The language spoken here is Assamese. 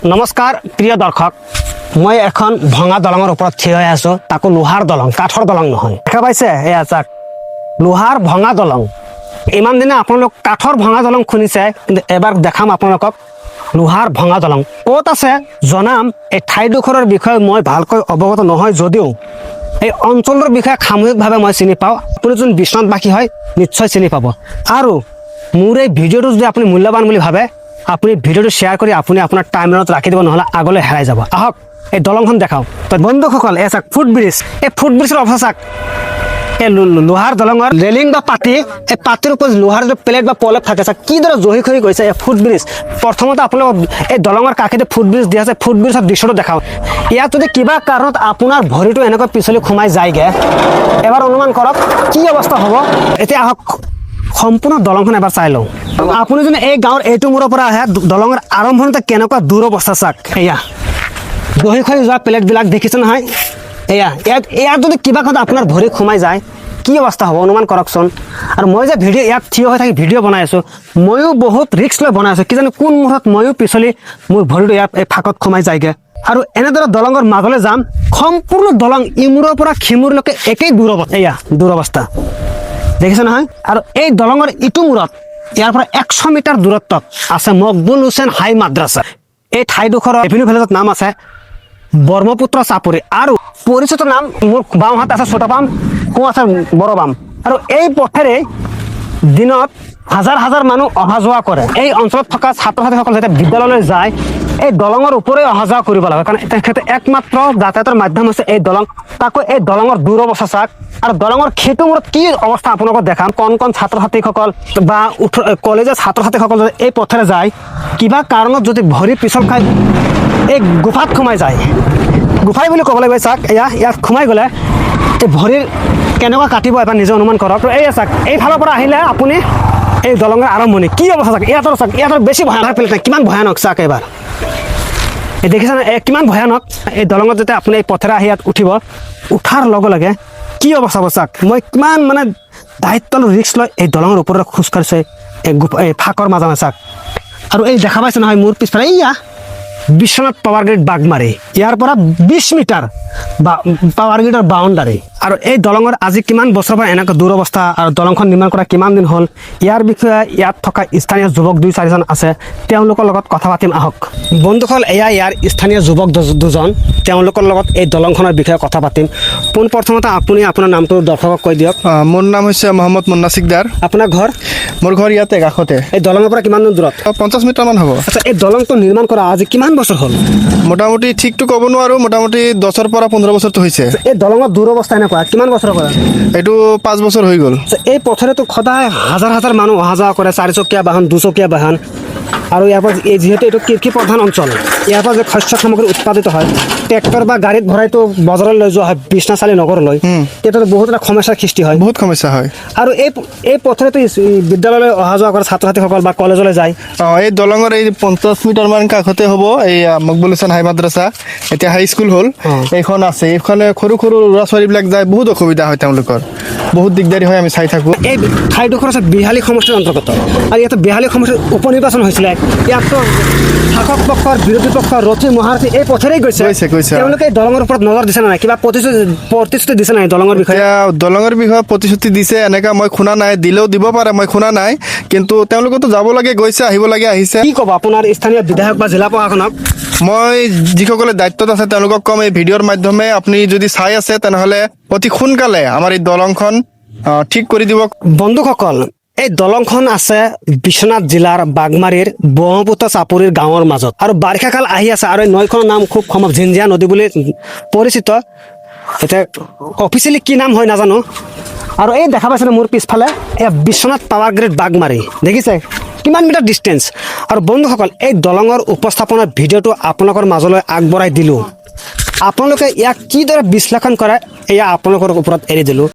নমস্কাৰ প্ৰিয় দৰ্শক, মই এখন ভঙা দলঙৰ ওপৰত থিয় হৈ আছো। তাকো লোহাৰ দলং, কাঠৰ দলং নহয়। দেখা পাইছে এয়া চাক, লোহাৰ ভঙা দলং। ইমান দিনে আপোনালোক কাঠৰ ভঙা দলং শুনিছে, কিন্তু এবাৰ দেখাম আপোনালোকক লোহাৰ ভঙা দলং ক'ত আছে জনাম। এই ঠাইডোখৰৰ বিষয়ে মই ভালকৈ অৱগত নহয় যদিও এই অঞ্চলৰ বিষয়ে সামূহিকভাৱে মই চিনি পাওঁ। আপুনি যোন বিশ্বনাথবাসী হয় নিশ্চয় চিনি পাব। আৰু মোৰ এই ভিডিঅ'টো যদি আপুনি মূল্যৱান বুলি ভাবে, আপুনি ভিডিঅ'টো শ্বেয়াৰ কৰি আপুনি আপোনাৰ টাইমলাইনত ৰাখি দিব, নহ'লে আগলৈ হেৰাই যাব। আহক এই দলংখন দেখাওঁ। তো বন্ধুসকল, এই চাওক ফুটব্ৰিজ, এই ফুটব্ৰিজৰ অৱস্থা চাওক। এই লোহাৰ দলঙৰ ৰেলিং বা পাতি, এই পাতিৰ ওপৰত লোহাৰ যে প্লেট বা পলেপ থাকে চাওক, কিদৰে জহি খহি গৈছে এই ফুটব্ৰিজ। প্ৰথমতে আপোনালোকক এই দলঙৰ কাষেদি ফুটব্ৰিজ দিয়া আছে, ফুটব্ৰিজৰ দৃশ্যটো দেখাওঁ। ইয়াত যদি কিবা কাৰণত আপোনাৰ ভৰিটো এনেকৈ পিছলি সোমাই যায়গৈ, এবাৰ অনুমান কৰক কি অৱস্থা হ'ব। এতিয়া আহক সম্পূৰ্ণ দলংখন এবাৰ চাই লওঁ। আপুনি যদি এই গাঁৱৰ এইটো মূৰৰ পৰা আহে, দলঙৰ আৰম্ভণিতে কেনেকুৱা দূৰ অৱস্থা চাওক। এয়া দহি খহি যোৱা প্লেটবিলাক দেখিছে নহয়। ইয়াত যদি কিবা কথা আপোনাৰ ভৰি সোমাই যায় কি অৱস্থা হ'ব অনুমান কৰকচোন। আৰু মই যে ইয়াত থিয় হৈ থাকি ভিডিঅ' বনাই আছোঁ, ময়ো বহুত ৰিস্ক লৈ বনাই আছোঁ। কিজানি কোন মুহূৰ্তত ময়ো পিছলি মোৰ ভৰিটো ইয়াত এই ফাঁকত সোমাই যায়গৈ। আৰু এনেদৰে দলঙৰ মাজলৈ যাম, সম্পূৰ্ণ দলং ইমূৰৰ পৰা সিমূৰলৈকে একেই দূৰ অৱস্থা দেখিছে নহয়। আৰু এই দলঙৰ ইটো মূৰত ইয়াৰ পৰা 100 মিটাৰ দূৰত্বত আছে মকবুল হুছেইন হাই মাদ্ৰাছা। এই ঠাইডোখৰৰ ৰেভিনিউ ভিলেজত নাম আছে ব্ৰহ্মপুত্ৰ চাপৰি, আৰু পৰিচিত নাম মোৰ বাওঁহাত আছে ছোটাবাম, সোঁ আছে বড়বাম। আৰু এই পথেৰে দিনত হাজাৰ হাজাৰ মানুহ অহা যোৱা কৰে। এই অঞ্চলত থকা ছাত্ৰ ছাত্ৰীসকল যেতিয়া বিদ্যালয়লৈ যায়, এই দলঙৰ ওপৰে অহা যোৱা কৰিব লাগে, কাৰণ তেখেতে একমাত্ৰ যাতায়াতৰ মাধ্যম হৈছে এই দলং। তাকো এই দলঙৰ দূৰ অৱস্থা চাওক। আৰু দলঙৰ সেইটো মূৰত কি অৱস্থা আপোনালোকক দেখাম। কণ ছাত্ৰ ছাত্ৰীসকল বা কলেজৰ ছাত্ৰ ছাত্ৰীসকল যদি এই পথেৰে যায়, কিবা কাৰণত যদি ভৰি পিছল খাই এই গুফাত সোমাই যায়, গুফাই বুলি ক'ব লাগিব। চাওক ইয়াত সোমাই গ'লে এই ভৰিৰ কেনেকুৱা কাটিব এবাৰ নিজে অনুমান কৰক। এই চাওক, এইফালৰ পৰা আহিলে আপুনি এই দলঙৰ আৰম্ভণি কি অৱস্থা চাওক। ইয়াতৰ বেছি ভয়ানক পেলাই কিমান ভয়ানক চাওক। এবাৰ এই দেখিছেনে কিমান ভয়ানক। এই দলঙত যেতিয়া আপুনি এই পথেৰে আহি ইয়াত উঠিব, উঠাৰ লগে লগে কি অৱস্থা হ'ব চাওক। মই কিমান মানে দায়িত্ব ৰিস্ক লৈ এই দলঙৰ ওপৰত খোজকাঢ়িছে এই ফাঁকৰ মাজে চাওক। আৰু এই দেখা পাইছে নহয় মোৰ পিছফালে বিশ্বনাথ পাৱাৰ গ্ৰিড বাগমাৰী, ইয়াৰ পৰা 20 মিটাৰ পাৱাৰ গ্ৰিডৰ বাউণ্ডাৰী। আৰু এই দলঙৰ আজি কিমান বছৰৰ পৰা এনেকুৱা দূৰ অৱস্থা, আৰু দলংখন নিৰ্মাণ কৰা কিমান দিন হ'ল, ইয়াৰ বিষয়ে ইয়াত থকা স্থানীয় যুৱক 2-4জন আছে, তেওঁলোকৰ লগত কথা পাতিম আহক। বন্ধুসকল, ইয়াৰ স্থানীয় যুৱক দুজন, তেওঁলোকৰ লগত এই দলংখনৰ বিষয়ে কথা পাতিম। পোনপ্ৰথমতে আপুনি আপোনাৰ নামটো দৰ্শকক কৈ দিয়ক। মোৰ নাম হৈছে মহম্মদ মুন্না সিকদাৰ। আপোনাৰ ঘৰ? মোৰ ঘৰ ইয়াতে কাষতে। এই দলঙৰ পৰা কিমান দূৰত? 50 মিটাৰমান হ'ব। আচ্ছা, এই দলংটো নিৰ্মাণ কৰা আজি কিমান বছৰ হ'ল? মোটামুটি ঠিকটো ক'ব নোৱাৰোঁ, মোটামুটি 10ৰ পৰা 15 বছৰটো হৈছে। এই দলঙৰ দূৰ অৱস্থা এনেকুৱা কিমান বছৰৰ পৰা? এইটো 5 বছৰ হৈ গ'ল। এই পথেৰেতো সদায় হাজাৰ হাজাৰ মানুহ অহা যোৱা কৰে, 4চকীয়া বাহন, 2চকীয়া বাহন। আৰু ইয়াৰ পৰা যিহেতু এইটো কৃষি প্ৰধান অঞ্চল, ইয়াৰ পৰা যে শস্য সামগ্ৰী উৎপাদিত হয়, ট্ৰেক্টৰ বা গাড়ীত ভৰাইতো বজাৰলৈ লৈ যোৱা হয় বিশ্বনাথ নগৰলৈ, তেতিয়াতো বহুত এটা সমস্যাৰ সৃষ্টি হয়। বহুত সমস্যা হয়। আৰু এই পথেৰেতো বিদ্যালয়লৈ অহা যোৱা কৰে ছাত্ৰ ছাত্ৰীসকল বা কলেজলৈ যায়। এই দলঙৰ এই 50 মিটাৰমান কাষতে হ'ব এই মকবুল হুছেইন হাই মাদ্ৰাছা, এতিয়া হাই স্কুল হ'ল। এইখন আছে, এইখনে সৰু সৰু ল'ৰা ছোৱালীবিলাক যায়, বহুত অসুবিধা হয় তেওঁলোকৰ, বহুত দিগদাৰী হয়, আমি চাই থাকোঁ। এই ঠাইডোখৰ আছে বিহালী সমষ্টিৰ অন্তৰ্গত, আৰু ইয়াতে বিহালী সমষ্টিৰ উপ নিৰ্বাচন হৈছিলে। ইয়াততো শাসক পক্ষৰ বিৰোধী পক্ষৰ ৰথী মহাৰথী এই পথেৰেই গৈছে। তেওঁলোকে দলঙৰ ওপৰত নজৰ দিছে নাই, কিবা প্ৰতিশ্ৰুতি দিছে নাই দলঙৰ বিষয়ে? দলঙৰ বিষয়ে প্ৰতিশ্ৰুতি দিছে এনেকা মই শুনা নাই, দিলেও দিব পাৰে, মই শুনা নাই। কিন্তু তেওঁলোকেতো যাব লাগে গৈছে, আহিব লাগে আহিছে। কি ক'ব আপোনাৰ স্থানীয় বিধায়ক বা জিলা প্ৰশাসনক? মই যিসকলে দায়িত্বত আছে তেওঁলোকক ক'ম, এই ভিডিঅ'ৰ মাধ্যমে আপুনি যদি চাই আছে তেনেহ'লে অতি সোনকালে আমাৰ এই দলংখন ঠিক কৰি দিব। বন্ধুসকল, এই দলংখন আছে বিশ্বনাথ জিলাৰ বাগমাৰীৰ ব্ৰহ্মপুত্ৰ চাপৰিৰ গাঁৱৰ মাজত। আৰু বাৰিষা কাল আহি আছে, আৰু এই নৈখনৰ নাম খুব সম্ভৱ ঝিঞ্জিয়া নদী বুলি পৰিচিত। এতিয়া অফিচিয়েলি কি নাম হয় নাজানো। আৰু এই দেখা পাইছে মোৰ পিছফালে এয়া বিশ্বনাথ পাৱাৰ গ্ৰিড বাগমাৰী, দেখিছে কিমান মিটাৰ ডিষ্টেঞ্চ। আৰু বন্ধুসকল, এই দলঙৰ উপস্থাপনৰ ভিডিঅ'টো আপোনালোকৰ মাজলৈ আগবঢ়াই দিলোঁ। আপোনালোকে ইয়াক কিদৰে বিশ্লেষণ কৰে এয়া আপোনালোকৰ ওপৰত এৰি দিলোঁ।